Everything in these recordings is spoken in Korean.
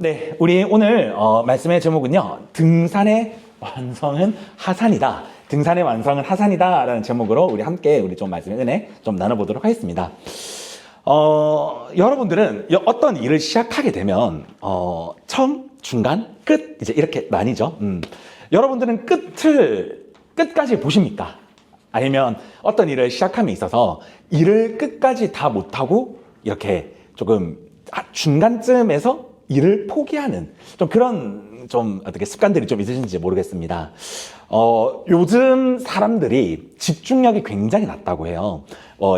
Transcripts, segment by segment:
네, 우리 오늘 말씀의 제목은요. 등산의 완성은 하산이다. 등산의 완성은 하산이다 라는 제목으로 우리 함께 우리 좀 말씀의 은혜 좀 나눠보도록 하겠습니다. 여러분들은 어떤 일을 시작하게 되면 처음, 중간, 끝 이제 이렇게 나뉘죠. 여러분들은 끝까지 보십니까? 아니면 어떤 일을 시작함에 있어서 일을 끝까지 다 못하고 이렇게 조금 중간쯤에서 일을 포기하는 좀 그런 좀 어떻게 습관들이 좀 있으신지 모르겠습니다. 요즘 사람들이 집중력이 굉장히 낮다고 해요.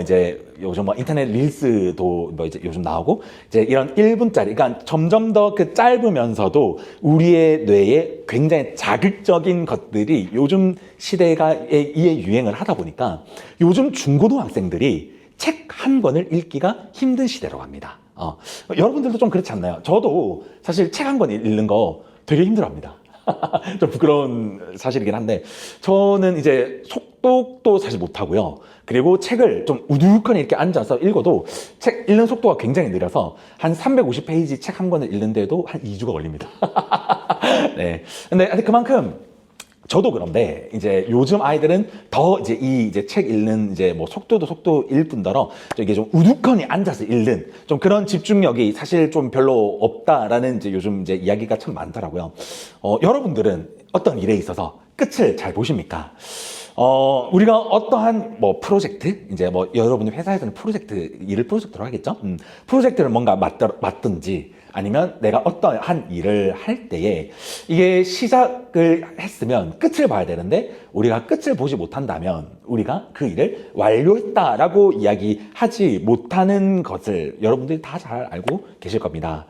이제 요즘 인터넷 릴스도 이제 요즘 나오고 이제 이런 1분짜리, 그러니까 점점 더 그 짧으면서도 우리의 뇌에 굉장히 자극적인 것들이 요즘 시대에 유행을 하다 보니까 요즘 중고등학생들이 책 한 권을 읽기가 힘든 시대라고 합니다. 여러분들도 좀 그렇지 않나요? 저도 사실 책 한 권 읽는 거 되게 힘들어합니다. 좀 부끄러운 사실이긴 한데 저는 이제 속독도 사실 못하고요. 그리고 책을 좀 우두커니 이렇게 앉아서 읽어도 책 읽는 속도가 굉장히 느려서 한 350페이지 책 한 권을 읽는데도 한 2주가 걸립니다. 네. 근데 그만큼 저도 그런데 이제 요즘 아이들은 더 이제 책 읽는 이제 뭐 속도도 속도일 뿐더러 이게 좀 우두커니 앉아서 읽는 좀 그런 집중력이 사실 좀 별로 없다라는 이제 요즘 이제 이야기가 참 많더라고요. 여러분들은 어떤 일에 있어서 끝을 잘 보십니까? 우리가 어떠한 뭐 프로젝트, 이제 뭐 여러분들 회사에서는 일을 프로젝트로 하겠죠? 프로젝트를 뭔가 맡든지 아니면 내가 어떠한 일을 할 때에 이게 시작을 했으면 끝을 봐야 되는데 우리가 끝을 보지 못한다면 우리가 그 일을 완료했다라고 이야기하지 못하는 것을 여러분들이 다 잘 알고 계실 겁니다.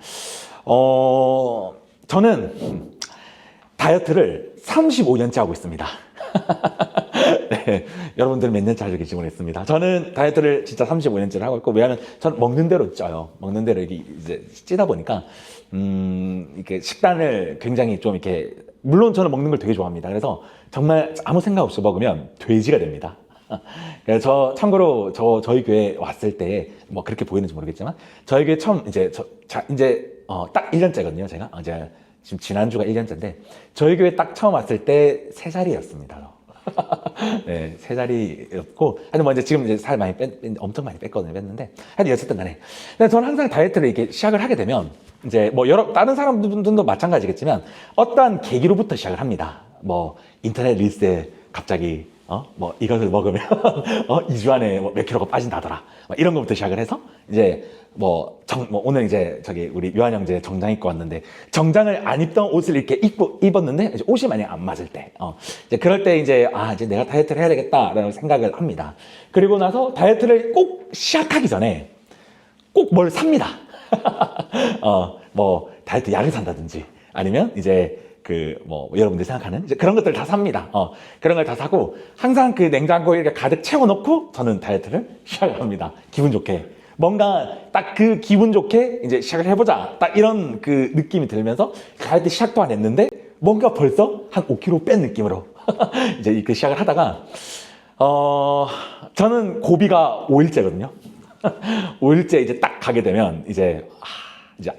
저는 다이어트를 35년째 하고 있습니다. 네, 여러분들은 몇 년째 하고 계신지 모르겠습니다. 저는 다이어트를 진짜 35년째를 하고 있고, 왜냐하면 저는 먹는 대로 쪄요. 먹는 대로 이제 찌다 보니까, 이렇게 식단을 굉장히 좀 이렇게, 물론 저는 먹는 걸 되게 좋아합니다. 그래서 정말 아무 생각 없이 먹으면 돼지가 됩니다. 그래서 참고로 저희 교회 왔을 때, 뭐 그렇게 보이는지 모르겠지만, 저희 교회 처음 이제, 딱 1년째거든요, 제가. 지금 지난주가 1년째인데 저희 교회 딱 처음 왔을 때 3자리였습니다. 네, 3자리였고 하여튼 뭐 이제 지금 이제 살 많이 엄청 많이 뺐는데 하여튼 어쨌든 간에 근데 저는 항상 다이어트를 이렇게 시작을 하게 되면 이제 뭐 다른 사람들도 마찬가지겠지만 어떠한 계기로부터 시작을 합니다. 뭐 인터넷 릴스에 갑자기 뭐 이것을 먹으면 2주 안에 뭐 몇 킬로가 빠진다더라. 이런 것부터 시작을 해서 이제 뭐 오늘 이제 우리 요한 형제 정장 입고 왔는데 정장을 안 입던 옷을 이렇게 입었는데 이제 옷이 많이 안 맞을 때 이제 그럴 때 이제 이제 내가 다이어트를 해야 되겠다라는 생각을 합니다. 그리고 나서 다이어트를 꼭 시작하기 전에 꼭 뭘 삽니다. 뭐 다이어트 약을 산다든지 아니면 이제 여러분들이 생각하는 이제 그런 것들 다 삽니다. 그런 걸 다 사고 항상 그 냉장고에 이렇게 가득 채워놓고 저는 다이어트를 시작을 합니다. 기분 좋게. 뭔가 딱 그 기분 좋게 이제 시작을 해보자. 딱 이런 그 느낌이 들면서 다이어트 시작도 안 했는데 뭔가 벌써 한 5kg 뺀 느낌으로 이제 그 시작을 하다가, 저는 고비가 5일째거든요. 5일째 이제 딱 가게 되면 이제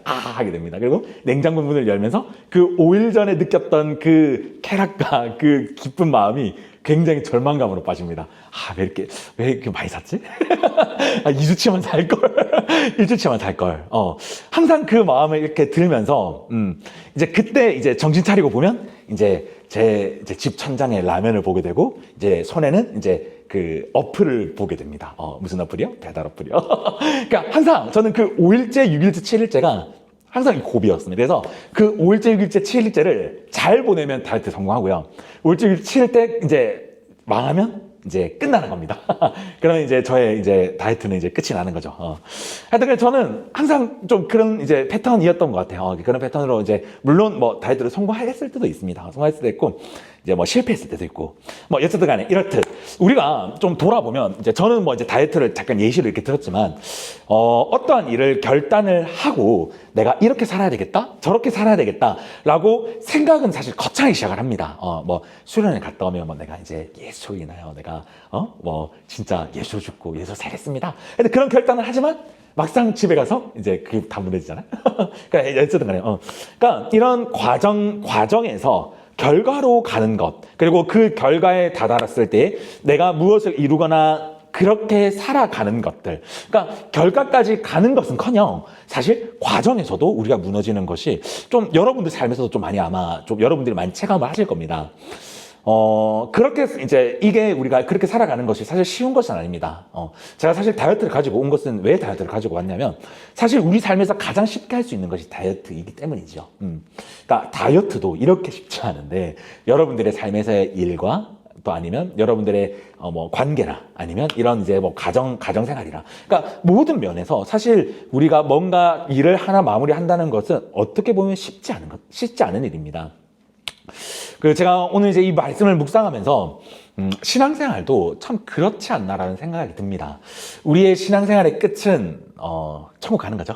하게 됩니다. 그리고 냉장고 문을 열면서 그 5일 전에 느꼈던 그 쾌락과 그 기쁜 마음이 굉장히 절망감으로 빠집니다. 왜 이렇게 많이 샀지? 2주치만 살걸? 1주치만 살걸? 항상 그 마음을 이렇게 들면서, 이제 그때 이제 정신 차리고 보면, 이제 제 집 천장에 라면을 보게 되고, 이제 손에는 이제 그 어플을 보게 됩니다. 무슨 어플이요? 배달 어플이요. 그러니까 항상 저는 그 5일째, 6일째, 7일째가 항상 고비였습니다. 그래서 그 5일째, 6일째, 7일째를 잘 보내면 다이어트 성공하고요. 5일째, 6일째, 7일째 이제 망하면 이제 끝나는 겁니다. 그러면 이제 저의 이제 다이어트는 이제 끝이 나는 거죠. 하여튼 저는 항상 좀 그런 이제 패턴이었던 것 같아요. 그런 패턴으로 이제 물론 뭐 다이어트를 성공했을 때도 있습니다. 성공했을 때도 있고 이제 뭐 실패했을 때도 있고, 뭐 어쨌든 간에 이렇듯 우리가 좀 돌아보면 이제 저는 뭐 이제 다이어트를 잠깐 예시로 이렇게 들었지만 어떠한 일을 결단을 하고 내가 이렇게 살아야 되겠다, 저렇게 살아야 되겠다라고 생각은 사실 거창하게 시작을 합니다. 뭐 수련회 갔다 오면 뭐 내가 이제 예수이나요, 내가 뭐 진짜 예수로 죽고 예수로 살겠습니다. 근데 그런 결단을 하지만 막상 집에 가서 이제 그게 다 무너지잖아요. 그러니까 어쨌든 간에 그러니까 이런 과정에서 결과로 가는 것, 그리고 그 결과에 다다랐을 때 내가 무엇을 이루거나 그렇게 살아가는 것들, 그러니까 결과까지 가는 것은커녕 사실 과정에서도 우리가 무너지는 것이 좀 여러분들 삶에서도 좀 많이 아마 좀 여러분들이 많이 체감을 하실 겁니다. 그렇게 이제 이게 우리가 그렇게 살아가는 것이 사실 쉬운 것은 아닙니다. 제가 사실 다이어트를 가지고 온 것은 왜 다이어트를 가지고 왔냐면 사실 우리 삶에서 가장 쉽게 할 수 있는 것이 다이어트이기 때문이죠. 그러니까 다이어트도 이렇게 쉽지 않은데 여러분들의 삶에서의 일과 또 아니면 여러분들의 뭐 관계나 아니면 이런 이제 뭐 가정 생활이나 그러니까 모든 면에서 사실 우리가 뭔가 일을 하나 마무리한다는 것은 어떻게 보면 쉽지 않은 일입니다. 그 제가 오늘 이제 이 말씀을 묵상하면서 신앙생활도 참 그렇지 않나라는 생각이 듭니다. 우리의 신앙생활의 끝은 천국 가는 거죠.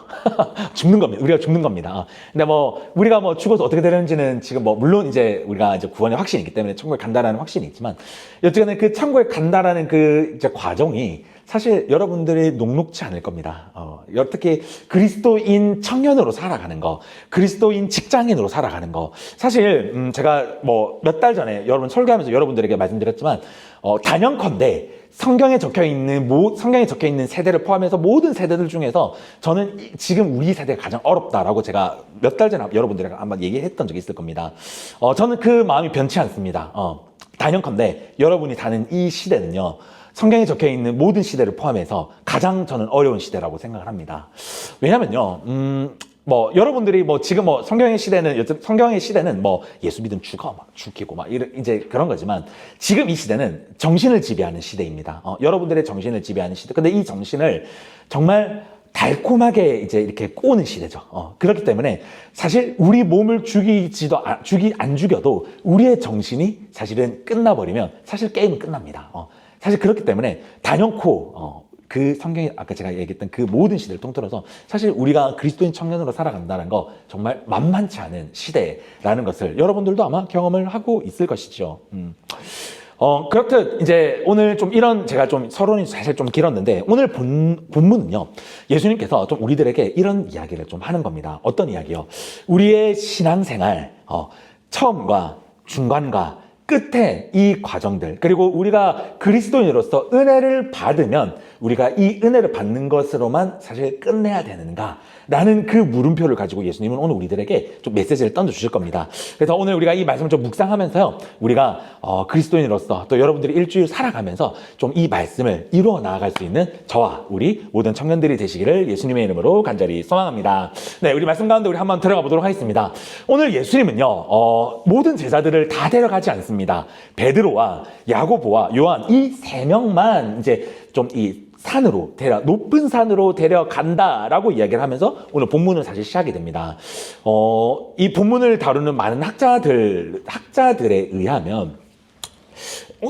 죽는 겁니다. 우리가 죽는 겁니다. 근데 뭐 우리가 뭐 죽어서 어떻게 되는지는 지금 뭐 물론 이제 우리가 이제 구원의 확신이 있기 때문에 천국에 간다라는 확신이 있지만 여튼간에 그 천국에 간다라는 그 이제 과정이 사실 여러분들이 녹록지 않을 겁니다. 어떻게 그리스도인 청년으로 살아가는 거, 그리스도인 직장인으로 살아가는 거. 사실 제가 뭐 몇 달 전에 여러분 설교하면서 여러분들에게 말씀드렸지만 단연컨대 성경에 적혀 있는 세대를 포함해서 모든 세대들 중에서 저는 지금 우리 세대가 가장 어렵다라고 제가 몇 달 전에 여러분들에게 아마 얘기했던 적이 있을 겁니다. 저는 그 마음이 변치 않습니다. 단연컨대 여러분이 사는 이 시대는요. 성경에 적혀 있는 모든 시대를 포함해서 가장 저는 어려운 시대라고 생각을 합니다. 왜냐면요, 뭐 여러분들이 뭐 지금 뭐 성경의 시대는 뭐 예수 믿으면 죽이고 막 이제 그런 거지만 지금 이 시대는 정신을 지배하는 시대입니다. 여러분들의 정신을 지배하는 시대. 근데 이 정신을 정말 달콤하게 이제 이렇게 꼬는 시대죠. 그렇기 때문에 사실 우리 몸을 안 죽여도 우리의 정신이 사실은 끝나버리면 사실 게임은 끝납니다. 사실 그렇기 때문에 단연코 그 성경에 아까 제가 얘기했던 그 모든 시대를 통틀어서 사실 우리가 그리스도인 청년으로 살아간다는 거 정말 만만치 않은 시대라는 것을 여러분들도 아마 경험을 하고 있을 것이죠. 그렇듯 이제 오늘 좀 이런 제가 좀 서론이 사실 좀 길었는데 오늘 본문은요 예수님께서 좀 우리들에게 이런 이야기를 좀 하는 겁니다. 어떤 이야기요? 우리의 신앙생활 처음과 중간과 끝에 이 과정들, 그리고 우리가 그리스도인으로서 은혜를 받으면 우리가 이 은혜를 받는 것으로만 사실 끝내야 되는가? 라는 그 물음표를 가지고 예수님은 오늘 우리들에게 좀 메시지를 던져주실 겁니다. 그래서 오늘 우리가 이 말씀을 좀 묵상하면서요, 우리가 그리스도인으로서 또 여러분들이 일주일 살아가면서 좀 이 말씀을 이루어 나아갈 수 있는 저와 우리 모든 청년들이 되시기를 예수님의 이름으로 간절히 소망합니다. 네, 우리 말씀 가운데 우리 한번 들어가 보도록 하겠습니다. 오늘 예수님은요, 모든 제자들을 다 데려가지 않습니다. 베드로와 야고보와 요한 이 세 명만 이제 좀 높은 산으로 데려간다라고 이야기를 하면서 오늘 본문을 사실 시작이 됩니다. 이 본문을 다루는 많은 학자들에 의하면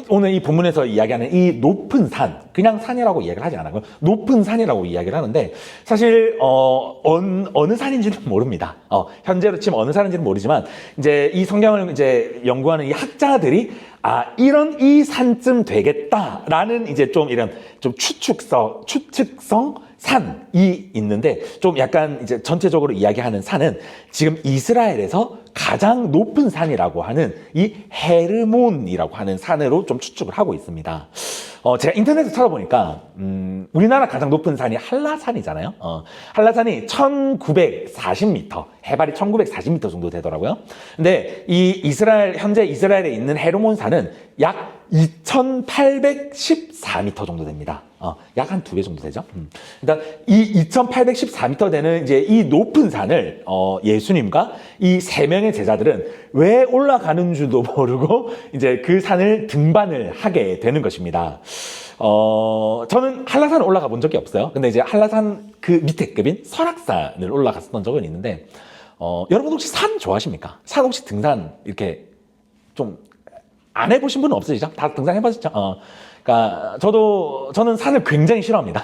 오늘 이 본문에서 이야기하는 이 높은 산, 그냥 산이라고 이야기를 하지 않아요. 높은 산이라고 이야기를 하는데 사실 어느 산인지는 모릅니다. 현재로 치면 어느 산인지는 모르지만 이제 이 성경을 이제 연구하는 이 학자들이 이런 이 산쯤 되겠다라는 이제 좀 이런 좀 추측성 산이 있는데 좀 약간 이제 전체적으로 이야기하는 산은 지금 이스라엘에서 가장 높은 산이라고 하는 이 헤르몬이라고 하는 산으로 좀 추측을 하고 있습니다. 제가 인터넷에 찾아보니까 우리나라 가장 높은 산이 한라산이잖아요. 한라산이 1940m, 해발이 1940m 정도 되더라고요. 근데 현재 이스라엘에 있는 헤르몬 산은 약 2814m 정도 됩니다. 약 한 2배 정도 되죠. 그러니까 이 2814m 되는 이제 이 높은 산을 예수님과 이 세 명의 제자들은 왜 올라가는 줄도 모르고 이제 그 산을 등반을 하게 되는 것입니다. 저는 한라산을 올라가 본 적이 없어요. 근데 이제 한라산 그 밑에 급인 설악산을 올라갔었던 적은 있는데 여러분 혹시 산 좋아하십니까? 산 혹시 등산 이렇게 좀 안 해보신 분은 없으시죠? 다 등산해보셨죠? 그러니까 저는 산을 굉장히 싫어합니다.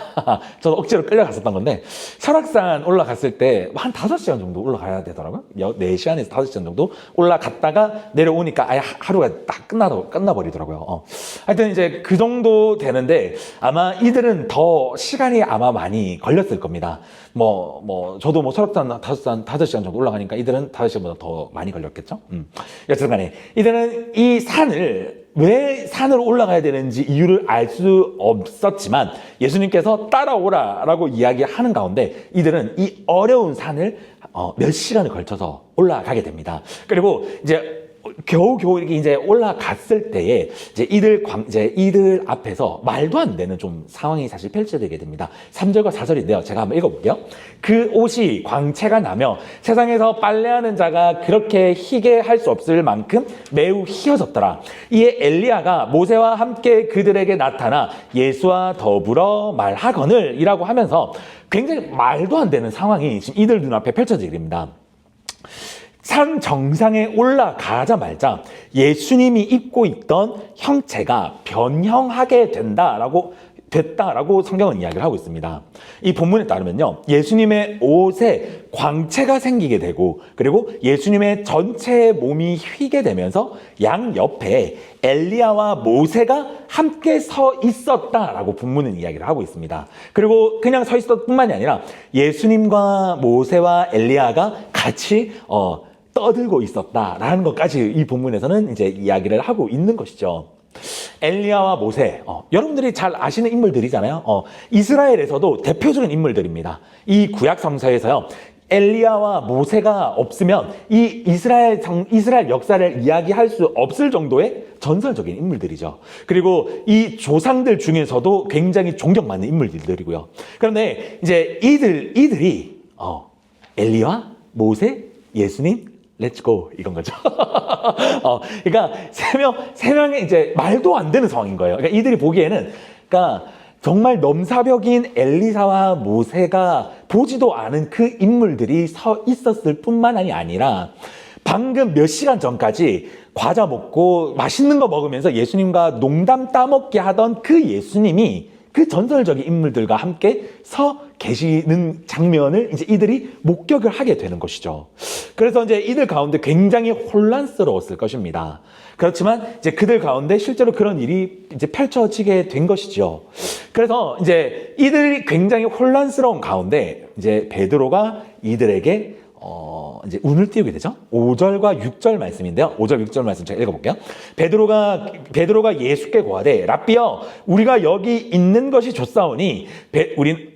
저도 억지로 끌려갔었던 건데 설악산 올라갔을 때 한 5시간 정도 올라가야 되더라고요. 4시간에서 5시간 정도 올라갔다가 내려오니까 아예 하루가 딱 끝나버리더라고요. 하여튼 이제 그 정도 되는데 아마 이들은 더 시간이 아마 많이 걸렸을 겁니다. 저도 설악산 5시간 정도 올라가니까 이들은 5시간보다 더 많이 걸렸겠죠? 여튼 간에 이들은 이 산을 왜 산으로 올라가야 되는지 이유를 알 수 없었지만 예수님께서 따라오라 라고 이야기하는 가운데 이들은 이 어려운 산을 몇 시간을 걸쳐서 올라가게 됩니다. 그리고 이제 겨우겨우 이렇게 이제 올라갔을 때에 이제 이들 앞에서 말도 안 되는 좀 상황이 사실 펼쳐지게 됩니다. 3절과 4절인데요. 제가 한번 읽어볼게요. 그 옷이 광채가 나며 세상에서 빨래하는 자가 그렇게 희게 할 수 없을 만큼 매우 희어졌더라. 이에 엘리야가 모세와 함께 그들에게 나타나 예수와 더불어 말하거늘 이라고 하면서 굉장히 말도 안 되는 상황이 지금 이들 눈앞에 펼쳐지게 됩니다. 산 정상에 올라가자마자 예수님이 입고 있던 형체가 변형하게 됐다라고 성경은 이야기를 하고 있습니다. 이 본문에 따르면요, 예수님의 옷에 광채가 생기게 되고 그리고 예수님의 전체 몸이 휘게 되면서 양 옆에 엘리야와 모세가 함께 서 있었다라고 본문은 이야기를 하고 있습니다. 그리고 그냥 서 있었을 뿐만이 아니라 예수님과 모세와 엘리야가 같이 떠들고 있었다라는 것까지 이 본문에서는 이제 이야기를 하고 있는 것이죠. 엘리야와 모세, 여러분들이 잘 아시는 인물들이잖아요. 이스라엘에서도 대표적인 인물들입니다. 이 구약 성서에서요, 엘리야와 모세가 없으면 이 이스라엘 역사를 이야기할 수 없을 정도의 전설적인 인물들이죠. 그리고 이 조상들 중에서도 굉장히 존경받는 인물들이고요. 그런데 이제 이들이 엘리야, 모세, 예수님, 렛츠고 이건 거죠. 그러니까 세 명의 이제 말도 안 되는 상황인 거예요. 그러니까 이들이 보기에는 그러니까 정말 넘사벽인 엘리사와 모세가 보지도 않은 그 인물들이 서 있었을 뿐만이 아니라 방금 몇 시간 전까지 과자 먹고 맛있는 거 먹으면서 예수님과 농담 따먹게 하던 그 예수님이 그 전설적인 인물들과 함께 서 계시는 장면을 이제 이들이 목격을 하게 되는 것이죠. 그래서 이제 이들 가운데 굉장히 혼란스러웠을 것입니다. 그렇지만 이제 그들 가운데 실제로 그런 일이 이제 펼쳐지게 된 것이죠. 그래서 이제 이들이 굉장히 혼란스러운 가운데 이제 베드로가 이들에게 이제 운을 띄우게 되죠. 5절과 6절 말씀인데요. 5절, 6절 말씀 제가 읽어볼게요. 베드로가 예수께 고하되 랍비여 우리가 여기 있는 것이 좋사오니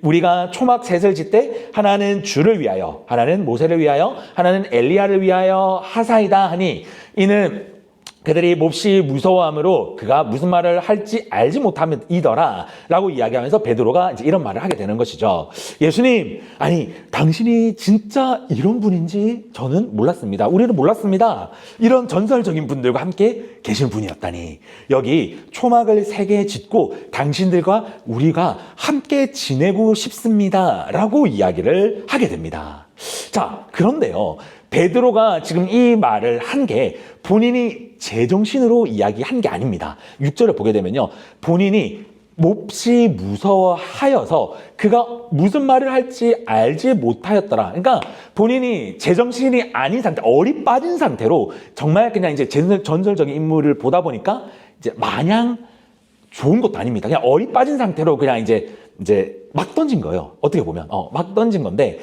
우리가 초막 셋을 짓되 하나는 주를 위하여 하나는 모세를 위하여 하나는 엘리야를 위하여 하사이다 하니 이는 그들이 몹시 무서워함으로 그가 무슨 말을 할지 알지 못함이더라 라고 이야기하면서 베드로가 이제 이런 말을 하게 되는 것이죠. 예수님, 아니 당신이 진짜 이런 분인지 저는 몰랐습니다. 우리는 몰랐습니다. 이런 전설적인 분들과 함께 계신 분이었다니. 여기 초막을 3개 짓고 당신들과 우리가 함께 지내고 싶습니다 라고 이야기를 하게 됩니다. 자, 그런데요, 베드로가 지금 이 말을 한 게 본인이 제정신으로 이야기한 게 아닙니다. 6절을 보게 되면요, 본인이 몹시 무서워하여서 그가 무슨 말을 할지 알지 못하였더라. 그러니까 본인이 제정신이 아닌 상태, 어리 빠진 상태로 정말 그냥 이제 전설적인 인물을 보다 보니까 이제 마냥 좋은 것도 아닙니다. 그냥 어리 빠진 상태로 그냥 이제 막 던진 거예요. 어떻게 보면 막 던진 건데,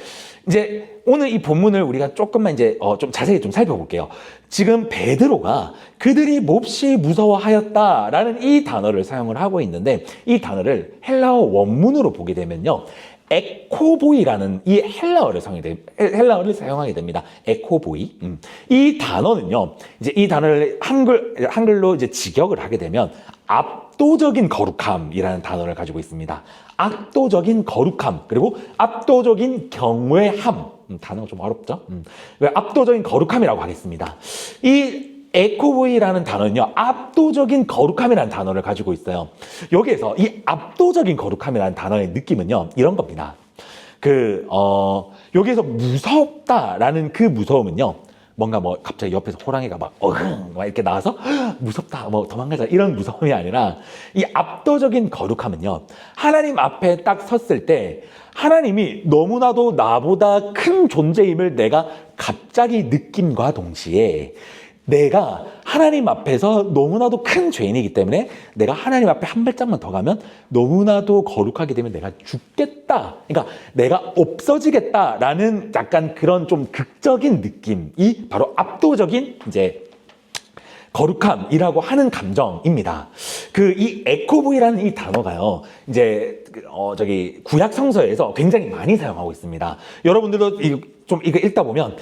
이제 오늘 이 본문을 우리가 조금만 이제 좀 자세히 좀 살펴볼게요. 지금 베드로가 그들이 몹시 무서워하였다라는 이 단어를 사용을 하고 있는데, 이 단어를 헬라어 원문으로 보게 되면요, 에코보이라는 이 헬라어를 사용하게 됩니다. 에코보이. 이 단어는요, 이제 이 단어를 한글로 이제 직역을 하게 되면 압도적인 거룩함이라는 단어를 가지고 있습니다. 압도적인 거룩함, 그리고 압도적인 경외함. 단어가 좀 어렵죠? 압도적인 거룩함이라고 하겠습니다. 이 에코보이라는 단어는요, 압도적인 거룩함이라는 단어를 가지고 있어요. 여기에서 이 압도적인 거룩함이라는 단어의 느낌은요, 이런 겁니다. 여기에서 무섭다라는 그 무서움은요, 뭔가 뭐 갑자기 옆에서 호랑이가 막 어흥 막 이렇게 나와서 무섭다 뭐 도망가자 이런 무서움이 아니라 이 압도적인 거룩함은요, 하나님 앞에 딱 섰을 때 하나님이 너무나도 나보다 큰 존재임을 내가 갑자기 느낌과 동시에 내가 하나님 앞에서 너무나도 큰 죄인이기 때문에 내가 하나님 앞에 한 발짝만 더 가면 너무나도 거룩하게 되면 내가 죽겠다. 그러니까 내가 없어지겠다라는 약간 그런 좀 극적인 느낌이 바로 압도적인 이제 거룩함이라고 하는 감정입니다. 이 에코브이라는 이 단어가요, 이제 저기 구약 성서에서 굉장히 많이 사용하고 있습니다. 여러분들도 이거 읽다 보면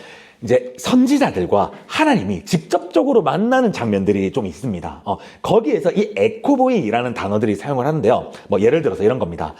이제 선지자들과 하나님이 직접적으로 만나는 장면들이 좀 있습니다. 거기에서 이 에코보이라는 단어들이 사용을 하는데요. 뭐 예를 들어서 이런 겁니다.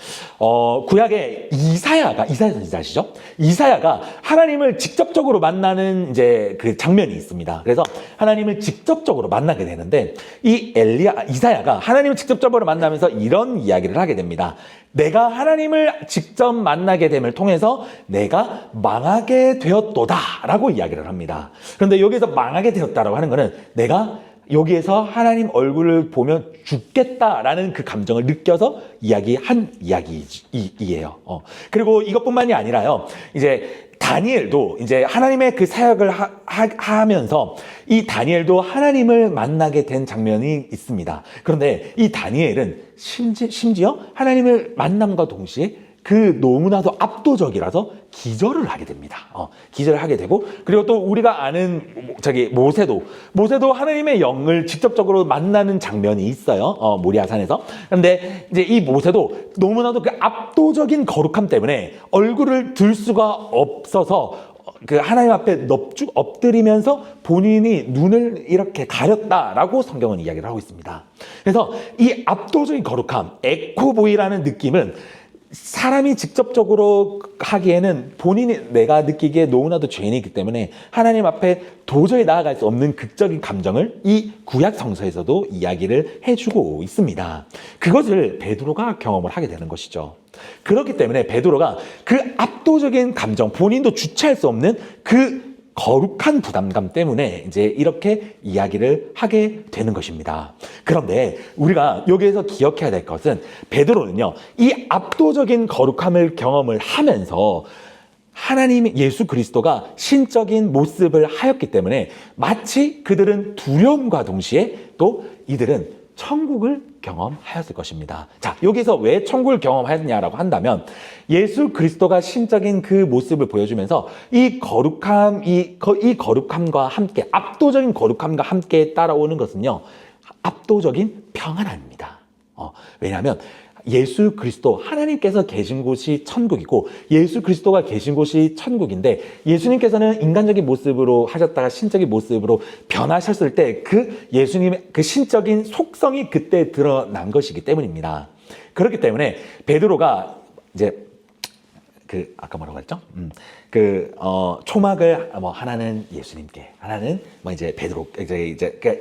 구약에 이사야 선지자 아시죠? 이사야가 하나님을 직접적으로 만나는 이제 그 장면이 있습니다. 그래서 하나님을 직접적으로 만나게 되는데 이사야가 하나님을 직접적으로 만나면서 이런 이야기를 하게 됩니다. 내가 하나님을 직접 만나게 됨을 통해서 내가 망하게 되었도다 라고 이야기를 합니다. 그런데 여기서 망하게 되었다라고 하는 거는 내가 여기에서 하나님 얼굴을 보면 죽겠다라는 그 감정을 느껴서 이야기한 이야기예요. 그리고 이것뿐만이 아니라요, 이제 다니엘도 이제 하나님의 그 사역을 하면서 이 다니엘도 하나님을 만나게 된 장면이 있습니다. 그런데 이 다니엘은 심지어 하나님을 만남과 동시에 그 너무나도 압도적이라서 기절을 하게 됩니다. 기절을 하게 되고, 그리고 또 우리가 아는 모세도 하나님의 영을 직접적으로 만나는 장면이 있어요. 모리아산에서. 그런데 이제 이 모세도 너무나도 그 압도적인 거룩함 때문에 얼굴을 들 수가 없어서 그 하나님 앞에 엎드리면서 본인이 눈을 이렇게 가렸다라고 성경은 이야기를 하고 있습니다. 그래서 이 압도적인 거룩함, 에코보이라는 느낌은 사람이 직접적으로 하기에는 본인이 내가 느끼기에 너무나도 죄인이기 때문에 하나님 앞에 도저히 나아갈 수 없는 극적인 감정을 이 구약 성서에서도 이야기를 해주고 있습니다. 그것을 베드로가 경험을 하게 되는 것이죠. 그렇기 때문에 베드로가 그 압도적인 감정, 본인도 주체할 수 없는 그 거룩한 부담감 때문에 이제 이렇게 이야기를 하게 되는 것입니다. 그런데 우리가 여기에서 기억해야 될 것은 베드로는요, 이 압도적인 거룩함을 경험을 하면서 하나님 예수 그리스도가 신적인 모습을 하였기 때문에 마치 그들은 두려움과 동시에 또 이들은 천국을 경험하였을 것입니다. 자, 여기서 왜 천국을 경험하였냐라고 한다면 예수 그리스도가 신적인 그 모습을 보여주면서 이 거룩함과 함께, 압도적인 거룩함과 함께 따라오는 것은요, 압도적인 평안함입니다. 왜냐하면 예수 그리스도, 하나님께서 계신 곳이 천국이고 예수 그리스도가 계신 곳이 천국인데, 예수님께서는 인간적인 모습으로 하셨다가 신적인 모습으로 변하셨을 때 그 예수님의 그 신적인 속성이 그때 드러난 것이기 때문입니다. 그렇기 때문에 베드로가 이제 아까 뭐라고 했죠? 초막을 하나는 예수님께, 하나는 이제 베드로,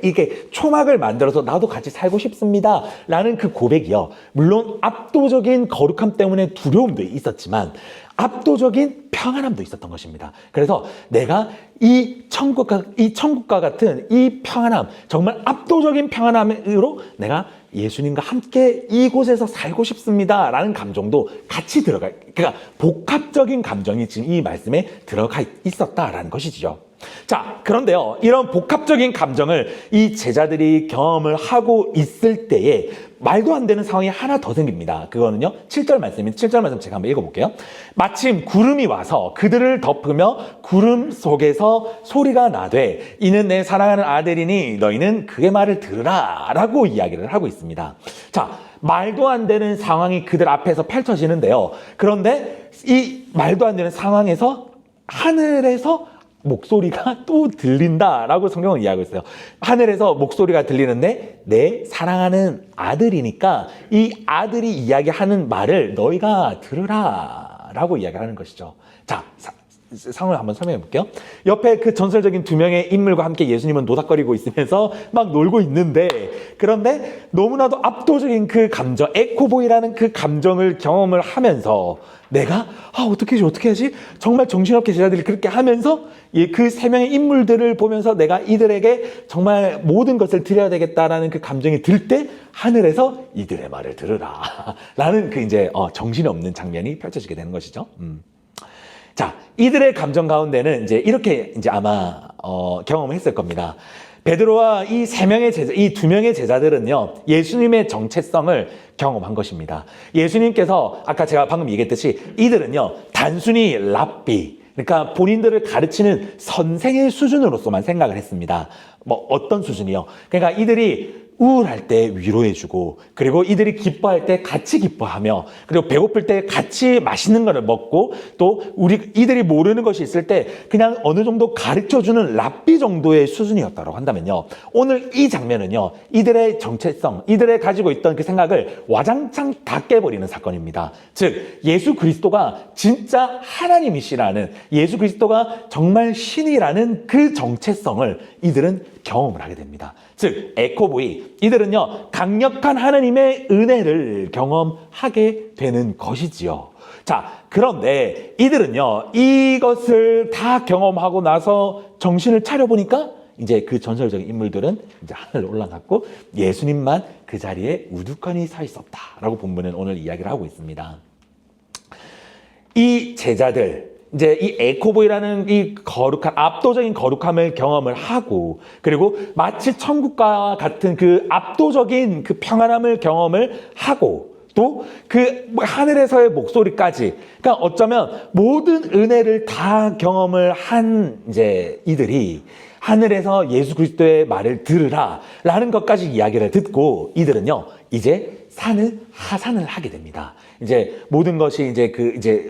이게 초막을 만들어서 나도 같이 살고 싶습니다 라는 그 고백이요, 물론 압도적인 거룩함 때문에 두려움도 있었지만 압도적인 평안함도 있었던 것입니다. 그래서 내가 이 천국과 같은 이 평안함, 정말 압도적인 평안함으로 내가 예수님과 함께 이곳에서 살고 싶습니다 라는 감정도 같이 그러니까 복합적인 감정이 지금 이 말씀에 들어가 있었다라는 것이죠. 자, 그런데요, 이런 복합적인 감정을 이 제자들이 경험을 하고 있을 때에 말도 안 되는 상황이 하나 더 생깁니다. 그거는요, 7절 말씀입니다. 7절 말씀 제가 한번 읽어볼게요. 마침 구름이 와서 그들을 덮으며 구름 속에서 소리가 나되 이는 내 사랑하는 아들이니 너희는 그의 말을 들으라 라고 이야기를 하고 있습니다. 자, 말도 안 되는 상황이 그들 앞에서 펼쳐지는데요, 그런데 이 말도 안 되는 상황에서 하늘에서 목소리가 또 들린다라고 성경은 이야기하고 있어요. 하늘에서 목소리가 들리는데 내 사랑하는 아들이니까 이 아들이 이야기하는 말을 너희가 들으라 라고 이야기하는 것이죠. 자, 상황을 한번 설명해 볼게요. 옆에 그 전설적인 두 명의 인물과 함께 예수님은 노닥거리고 있으면서 막 놀고 있는데, 그런데 너무나도 압도적인 그 감정, 에코보이라는 그 감정을 경험을 하면서 내가 어떻게 하지 어떻게 하지? 정말 정신없게 제자들이 그렇게 하면서 그 세 명의 인물들을 보면서 내가 이들에게 정말 모든 것을 드려야 되겠다라는 그 감정이 들 때 하늘에서 이들의 말을 들으라 라는 그 이제 정신이 없는 장면이 펼쳐지게 되는 것이죠. 자, 이들의 감정 가운데는 이제 이렇게 이제 아마 경험을 했을 겁니다. 베드로와 이 세 명의 제자, 이 두 명의 제자들은요, 예수님의 정체성을 경험한 것입니다. 예수님께서 아까 제가 방금 얘기했듯이 이들은요, 단순히 랍비, 그러니까 본인들을 가르치는 선생의 수준으로서만 생각을 했습니다. 뭐 어떤 수준이요? 그러니까 이들이 우울할 때 위로해주고, 그리고 이들이 기뻐할 때 같이 기뻐하며, 그리고 배고플 때 같이 맛있는 거를 먹고, 또 이들이 모르는 것이 있을 때 그냥 어느 정도 가르쳐주는 랍비 정도의 수준이었다고 한다면요, 오늘 이 장면은요, 이들의 정체성, 이들의 가지고 있던 그 생각을 와장창 다 깨버리는 사건입니다. 즉, 예수 그리스도가 진짜 하나님이시라는, 예수 그리스도가 정말 신이라는 그 정체성을 이들은 경험을 하게 됩니다. 즉, 에코보이, 이들은요, 강력한 하나님의 은혜를 경험하게 되는 것이지요. 자, 그런데 이들은요, 이것을 다 경험하고 나서 정신을 차려보니까 이제 그 전설적인 인물들은 이제 하늘로 올라갔고 예수님만 그 자리에 우두커니 서 있었다라고 본문은 오늘 이야기를 하고 있습니다. 이 제자들, 이제 이 에코보이라는 이 거룩한, 압도적인 거룩함을 경험을 하고, 그리고 마치 천국과 같은 그 압도적인 그 평안함을 경험을 하고, 또 그 하늘에서의 목소리까지, 그러니까 어쩌면 모든 은혜를 다 경험을 한 이제 이들이 하늘에서 예수 그리스도의 말을 들으라 라는 것까지 이야기를 듣고 이들은요, 이제 하산을 하게 됩니다. 이제 모든 것이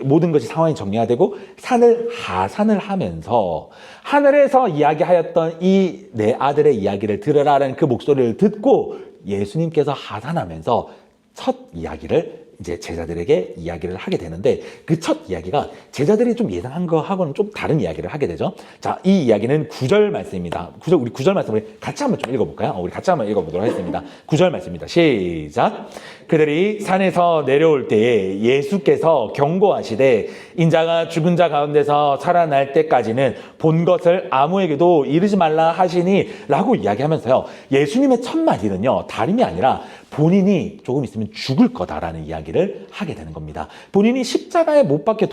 모든 것이 상황이 정리가 되고 하산을 하면서 하늘에서 이야기하였던 이 내 아들의 이야기를 들으라라는 그 목소리를 듣고 예수님께서 하산하면서 첫 이야기를 이제 제자들에게 이야기를 하게 되는데, 그 첫 이야기가 제자들이 좀 예상한 거하고는 좀 다른 이야기를 하게 되죠. 자, 이 이야기는 9절 말씀입니다. 우리 9절 말씀을 같이 한번 좀 읽어볼까요? 우리 같이 한번 읽어보도록 하겠습니다. 9절 말씀입니다. 시작. 그들이 산에서 내려올 때에 예수께서 경고하시되 인자가 죽은 자 가운데서 살아날 때까지는 본 것을 아무에게도 이르지 말라 하시니 라고 이야기하면서요, 예수님의 첫 마디는요, 다름이 아니라 본인이 조금 있으면 죽을 거다라는 이야기를 하게 되는 겁니다. 본인이 십자가에 못 박혀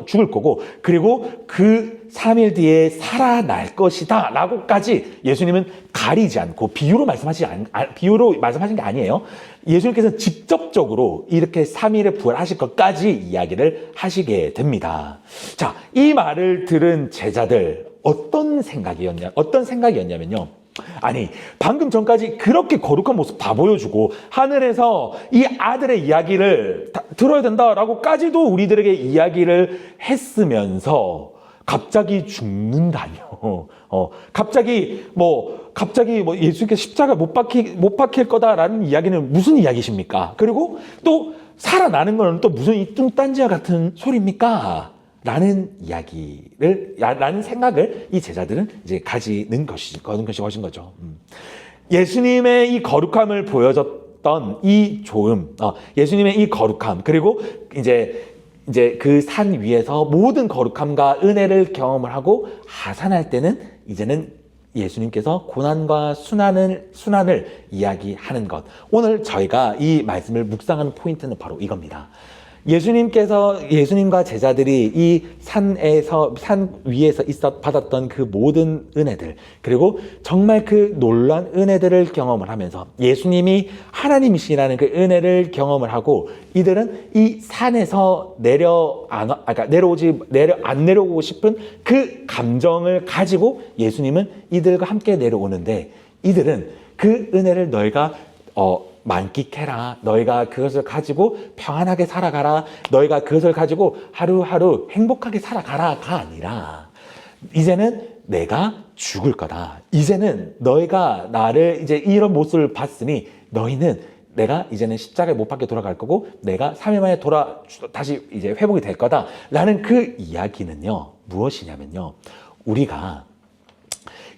죽을 거고, 그리고 그 3일 뒤에 살아날 것이다 라고까지 예수님은 가리지 않고 비유로 말씀하신 게 아니에요. 예수님께서 직접적으로 이렇게 3일에 부활하실 것까지 이야기를 하시게 됩니다. 자, 이 말을 들은 제자들 어떤 생각이었냐면요, 아니, 방금 전까지 그렇게 거룩한 모습 다 보여주고 하늘에서 이 아들의 이야기를 들어야 된다라고까지도 우리들에게 이야기를 했으면서 갑자기 죽는다뇨. 갑자기 예수님께서 십자가 못 박힐 거다라는 이야기는 무슨 이야기십니까? 그리고 또 살아나는 거는 또 무슨 이 뚱딴지와 같은 소리입니까? 라는 생각을 이 제자들은 이제 가지는 것이 거죠. 예수님의 이 거룩함을 보여줬던 이 조음, 예수님의 이 거룩함, 그리고 이제 그 산 위에서 모든 거룩함과 은혜를 경험을 하고 하산할 때는 이제는 예수님께서 고난과 순환을 이야기하는 것. 오늘 저희가 이 말씀을 묵상하는 포인트는 바로 이겁니다. 예수님과 제자들이 이 산 위에서 받았던 그 모든 은혜들, 그리고 정말 그 놀라운 은혜들을 경험을 하면서 예수님이 하나님이시라는 그 은혜를 경험을 하고, 이들은 이 산에서 안 내려오고 싶은 그 감정을 가지고 예수님은 이들과 함께 내려오는데, 이들은 그 은혜를 너희가 만끽해라. 너희가 그것을 가지고 평안하게 살아가라. 너희가 그것을 가지고 하루하루 행복하게 살아가라가 아니라, 이제는 내가 죽을 거다. 이제는 너희가 나를 이제 이런 모습을 봤으니 너희는 내가 이제는 십자가에 못 박혀 돌아갈 거고 내가 3일 만에 다시 이제 회복이 될 거다. 라는 그 이야기는요, 무엇이냐면요. 우리가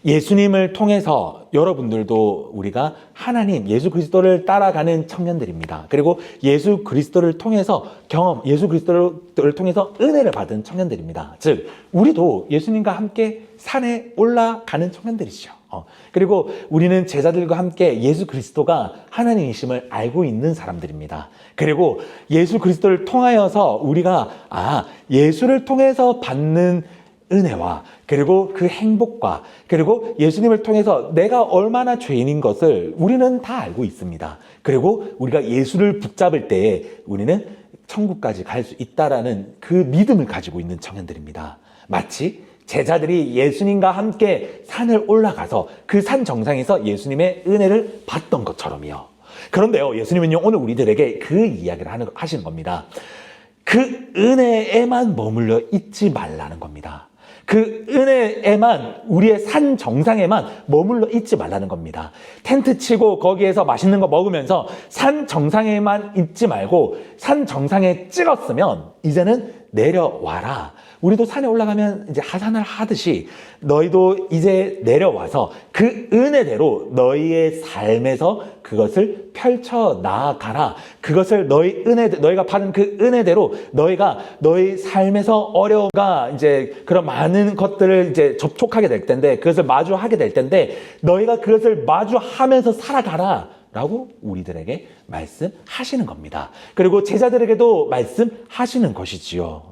예수님을 통해서 여러분들도 우리가 하나님 예수 그리스도를 따라가는 청년들입니다. 그리고 예수 그리스도를 통해서 예수 그리스도를 통해서 은혜를 받은 청년들입니다. 즉 우리도 예수님과 함께 산에 올라가는 청년들이죠. 그리고 우리는 제자들과 함께 예수 그리스도가 하나님이심을 알고 있는 사람들입니다. 그리고 예수 그리스도를 통하여서 우리가 예수를 통해서 받는 은혜와 그리고 그 행복과 그리고 예수님을 통해서 내가 얼마나 죄인인 것을 우리는 다 알고 있습니다. 그리고 우리가 예수를 붙잡을 때에 우리는 천국까지 갈 수 있다라는 그 믿음을 가지고 있는 청년들입니다. 마치 제자들이 예수님과 함께 산을 올라가서 그 산 정상에서 예수님의 은혜를 받던 것처럼요. 그런데요, 예수님은요 오늘 우리들에게 그 이야기를 하시는 겁니다. 그 은혜에만 머물러 있지 말라는 겁니다. 그 은혜에만, 우리의 산 정상에만 머물러 있지 말라는 겁니다. 텐트 치고 거기에서 맛있는 거 먹으면서 산 정상에만 있지 말고 산 정상에 찍었으면 이제는 내려와라. 우리도 산에 올라가면 이제 하산을 하듯이 너희도 이제 내려와서 그 은혜대로 너희의 삶에서 그것을 펼쳐 나아가라. 그것을 너희가 받은 그 은혜대로 너희가 너희 삶에서 어려움과 이제 그런 많은 것들을 이제 접촉하게 될 텐데, 그것을 마주하게 될 텐데, 너희가 그것을 마주하면서 살아가라. 라고 우리들에게 말씀하시는 겁니다. 그리고 제자들에게도 말씀하시는 것이지요.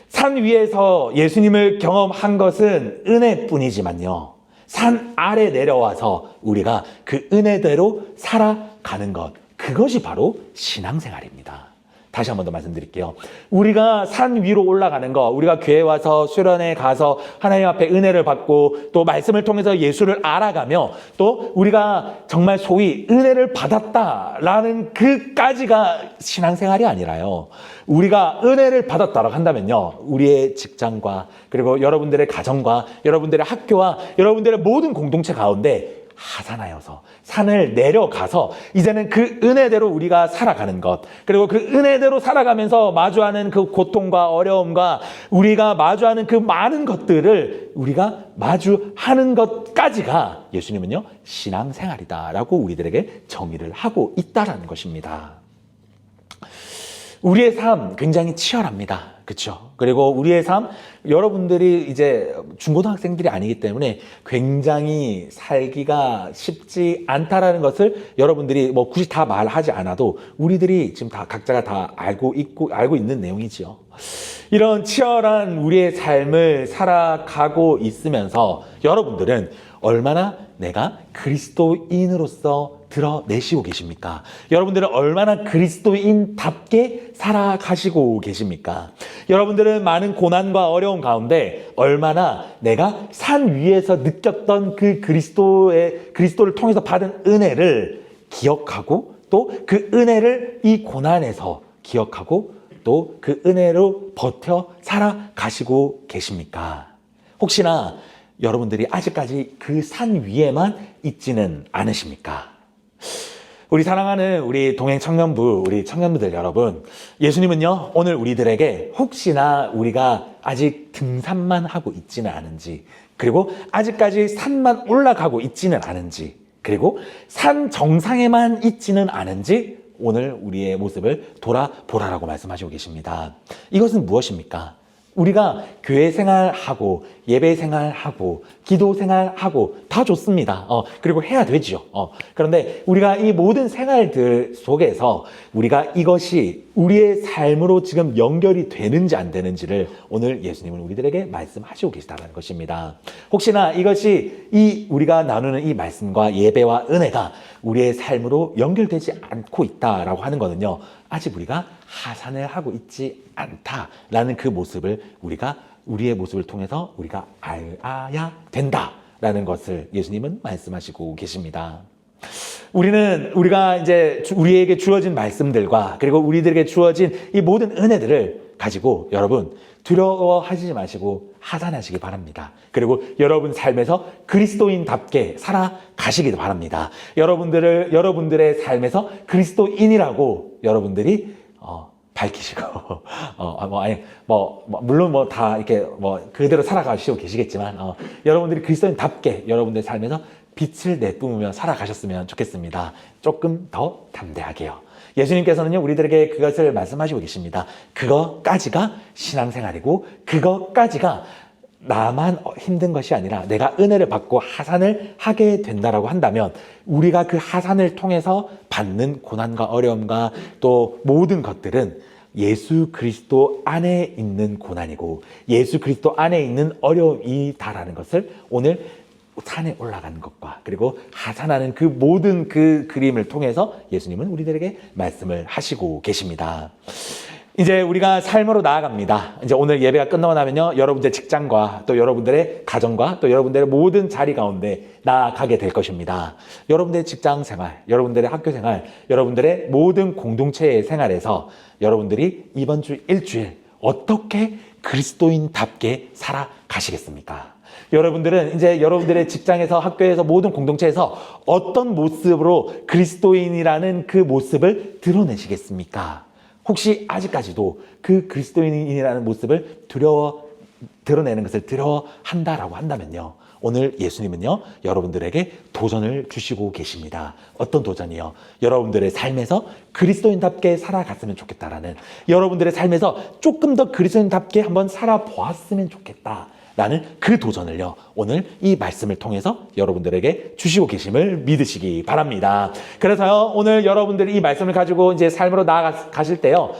산 위에서 예수님을 경험한 것은 은혜뿐이지만요, 산 아래 내려와서 우리가 그 은혜대로 살아가는 것, 그것이 바로 신앙생활입니다. 다시 한 번 더 말씀드릴게요. 우리가 산 위로 올라가는 거, 우리가 교회 와서 수련회 가서 하나님 앞에 은혜를 받고 또 말씀을 통해서 예수를 알아가며 또 우리가 정말 소위 은혜를 받았다라는 그까지가 신앙생활이 아니라요, 우리가 은혜를 받았다라고 한다면요, 우리의 직장과 그리고 여러분들의 가정과 여러분들의 학교와 여러분들의 모든 공동체 가운데 하산하여서 산을 내려가서 이제는 그 은혜대로 우리가 살아가는 것, 그리고 그 은혜대로 살아가면서 마주하는 그 고통과 어려움과 우리가 마주하는 그 많은 것들을 우리가 마주하는 것까지가 예수님은요 신앙생활이다라고 우리들에게 정의를 하고 있다라는 것입니다. 우리의 삶 굉장히 치열합니다. 그렇죠? 그리고 우리의 삶, 여러분들이 이제 중고등학생들이 아니기 때문에 굉장히 살기가 쉽지 않다라는 것을 여러분들이 뭐 굳이 다 말하지 않아도 우리들이 지금 다 각자가 다 알고 있는 내용이지요. 이런 치열한 우리의 삶을 살아가고 있으면서 여러분들은 얼마나 내가 그리스도인으로서 드러내시고 계십니까? 여러분들은 얼마나 그리스도인답게 살아가시고 계십니까? 여러분들은 많은 고난과 어려움 가운데 얼마나 내가 산 위에서 느꼈던 그 그리스도를 통해서 받은 은혜를 기억하고 또 그 은혜를 이 고난에서 기억하고 또 그 은혜로 버텨 살아가시고 계십니까? 혹시나 여러분들이 아직까지 그 산 위에만 있지는 않으십니까? 우리 사랑하는 우리 동행 청년부, 우리 청년부들 여러분, 예수님은요 오늘 우리들에게 혹시나 우리가 아직 등산만 하고 있지는 않은지, 그리고 아직까지 산만 올라가고 있지는 않은지, 그리고 산 정상에만 있지는 않은지 오늘 우리의 모습을 돌아보라라고 말씀하시고 계십니다. 이것은 무엇입니까? 우리가 교회 생활하고 예배 생활하고 기도 생활하고 다 좋습니다. 그리고 해야 되죠. 그런데 우리가 이 모든 생활들 속에서 우리가 이것이 우리의 삶으로 지금 연결이 되는지 안 되는지를 오늘 예수님은 우리들에게 말씀하시고 계시다는 것입니다. 혹시나 이것이 우리가 나누는 이 말씀과 예배와 은혜가 우리의 삶으로 연결되지 않고 있다라고 하는 것은요, 아직 우리가 하산을 하고 있지 않다라는 그 모습을 우리의 모습을 통해서 우리가 알아야 된다라는 것을 예수님은 말씀하시고 계십니다. 우리가 이제 우리에게 주어진 말씀들과 그리고 우리들에게 주어진 이 모든 은혜들을 가지고 여러분 두려워하시지 마시고 하산하시기 바랍니다. 그리고 여러분 삶에서 그리스도인답게 살아가시기 바랍니다. 여러분들의 삶에서 그리스도인이라고 여러분들이 밝히시고 물론 뭐 다 이렇게 뭐 그대로 살아가시고 계시겠지만 여러분들이 그리스도인답게 여러분들의 삶에서 빛을 내뿜으며 살아가셨으면 좋겠습니다. 조금 더 담대하게요. 예수님께서는요, 우리들에게 그것을 말씀하시고 계십니다. 그것까지가 신앙생활이고 그것까지가 나만 힘든 것이 아니라 내가 은혜를 받고 하산을 하게 된다라고 한다면 우리가 그 하산을 통해서 받는 고난과 어려움과 또 모든 것들은 예수 그리스도 안에 있는 고난이고 예수 그리스도 안에 있는 어려움이다라는 것을 오늘 산에 올라가는 것과 그리고 하산하는 그 모든 그 그림을 통해서 예수님은 우리들에게 말씀을 하시고 계십니다. 이제 우리가 삶으로 나아갑니다. 이제 오늘 예배가 끝나고 나면요, 여러분들의 직장과 또 여러분들의 가정과 또 여러분들의 모든 자리 가운데 나아가게 될 것입니다. 여러분들의 직장 생활, 여러분들의 학교 생활, 여러분들의 모든 공동체의 생활에서 여러분들이 이번 주 일주일 어떻게 그리스도인답게 살아가시겠습니까? 여러분들은 이제 여러분들의 직장에서 학교에서 모든 공동체에서 어떤 모습으로 그리스도인이라는 그 모습을 드러내시겠습니까? 혹시 아직까지도 그 그리스도인이라는 모습을 드러내는 것을 두려워한다라고 한다면요, 오늘 예수님은요, 여러분들에게 도전을 주시고 계십니다. 어떤 도전이요? 여러분들의 삶에서 그리스도인답게 살아갔으면 좋겠다라는, 여러분들의 삶에서 조금 더 그리스도인답게 한번 살아보았으면 좋겠다 라는 그 도전을요, 오늘 이 말씀을 통해서 여러분들에게 주시고 계심을 믿으시기 바랍니다. 그래서요, 오늘 여러분들이 이 말씀을 가지고 이제 삶으로 나아가실 때요,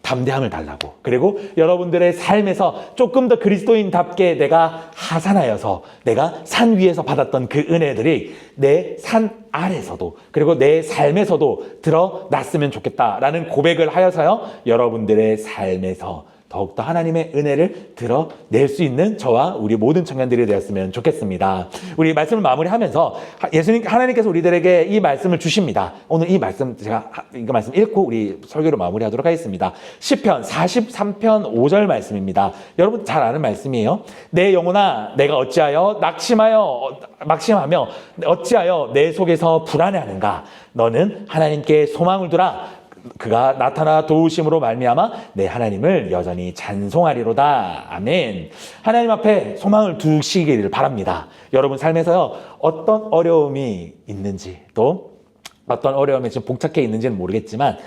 담대함을 달라고, 그리고 여러분들의 삶에서 조금 더 그리스도인답게 내가 하산하여서 내가 산 위에서 받았던 그 은혜들이 내 산 아래서도 그리고 내 삶에서도 드러났으면 좋겠다라는 고백을 하여서요, 여러분들의 삶에서 더욱더 하나님의 은혜를 드러낼 수 있는 저와 우리 모든 청년들이 되었으면 좋겠습니다. 우리 말씀을 마무리하면서 하나님께서 우리들에게 이 말씀을 주십니다. 오늘 이 말씀 제가 이 말씀 읽고 우리 설교를 마무리하도록 하겠습니다. 시편 43편 5절 말씀입니다. 여러분 잘 아는 말씀이에요. 내 영혼아 내가 어찌하여 낙심하며 어찌하여 내 속에서 불안해하는가? 너는 하나님께 소망을 두라. 그가 나타나 도우심으로 말미암아 내 하나님을 여전히 찬송하리로다. 아멘. 하나님 앞에 소망을 두시기를 바랍니다. 여러분 삶에서요, 어떤 어려움이 있는지 또 어떤 어려움이 지금 복잡해 있는지는 모르겠지만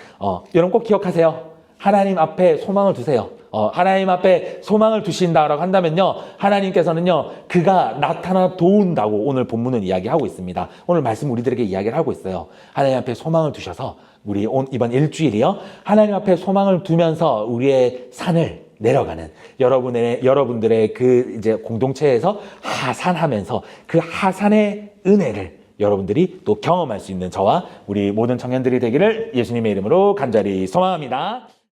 여러분 꼭 기억하세요. 하나님 앞에 소망을 두세요. 하나님 앞에 소망을 두신다라고 한다면요, 하나님께서는요, 그가 나타나 도운다고 오늘 본문은 이야기하고 있습니다. 오늘 말씀 우리들에게 이야기를 하고 있어요. 하나님 앞에 소망을 두셔서 우리 이번 일주일이요, 하나님 앞에 소망을 두면서 우리의 산을 내려가는 여러분들의 그 이제 공동체에서 하산하면서 그 하산의 은혜를 여러분들이 또 경험할 수 있는 저와 우리 모든 청년들이 되기를 예수님의 이름으로 간절히 소망합니다.